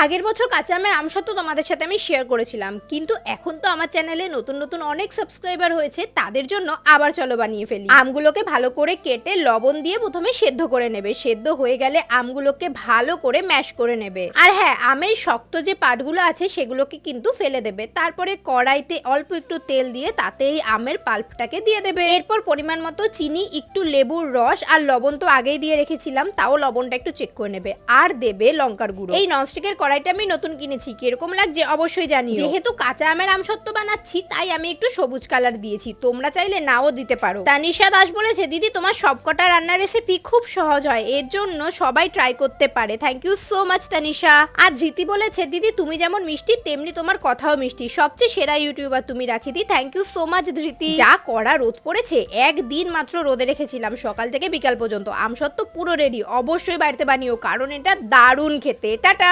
আগের বছর কাঁচা আমের আমসত্ত্ব তোমাদের সাথে আমি শেয়ার করেছিলাম, কিন্তু এখন তো আমার চ্যানেলে নতুন নতুন অনেক সাবস্ক্রাইবার হয়েছে, তাদের জন্য আবার চলো বানিয়ে ফেলি। আমগুলোকে ভালো করে কেটে লবণ দিয়ে প্রথমে সেদ্ধ করে নেবে। সেদ্ধ হয়ে গেলে আমগুলোকে ভালো করে ম্যাশ করে নেবে। আর হ্যাঁ, আমের শক্ত যে পাটগুলো আছে সেগুলোকে কিন্তু ফেলে দেবে। তারপরে কড়াইতে অল্প একটু তেল দিয়ে তাতে এই আমের পাল্পটাকে দিয়ে দেবে। এরপর পরিমাণ মতো চিনি, একটু লেবুর রস আর লবণ তো আগেই দিয়ে রেখেছিলাম, তাও লবণটা একটু চেক করে নেবে। আর দেবে লঙ্কার গুঁড়ো। এই ননস্টিকের কড়াইটা আমি নতুন কিনেছি, কিরকম লাগছে অবশ্যই জানিও। যেহেতু কাঁচা আমের আমসত্ত্ব বানাচ্ছি তাই আমি একটু সবুজ কালার দিয়েছি, তোমরা চাইলে নাও দিতে পারো। তানিশা দাস বলেছে, দিদি তোমার সবকটা রান্নার রেসিপি খুব সহজ হয়, এর জন্য সবাই ট্রাই করতে পারে। Thank you so much Tanisha. আর ধৃতি বলেছে, দিদি তুমি যেমন মিষ্টি তেমনি তোমার কথাও মিষ্টি, সবচেয়ে সেরা ইউটিউবার তুমি রাখিদি। Thank you so much Dhriti. যা কড়া রোদ পড়েছে, একদিন মাত্র রোদে রেখেছিলাম, সকাল থেকে বিকাল পর্যন্ত। আমসত্ত্ব পুরো রেডি, অবশ্যই বাড়িতে বানিও, কারণ এটা দারুণ খেতে। টাটা।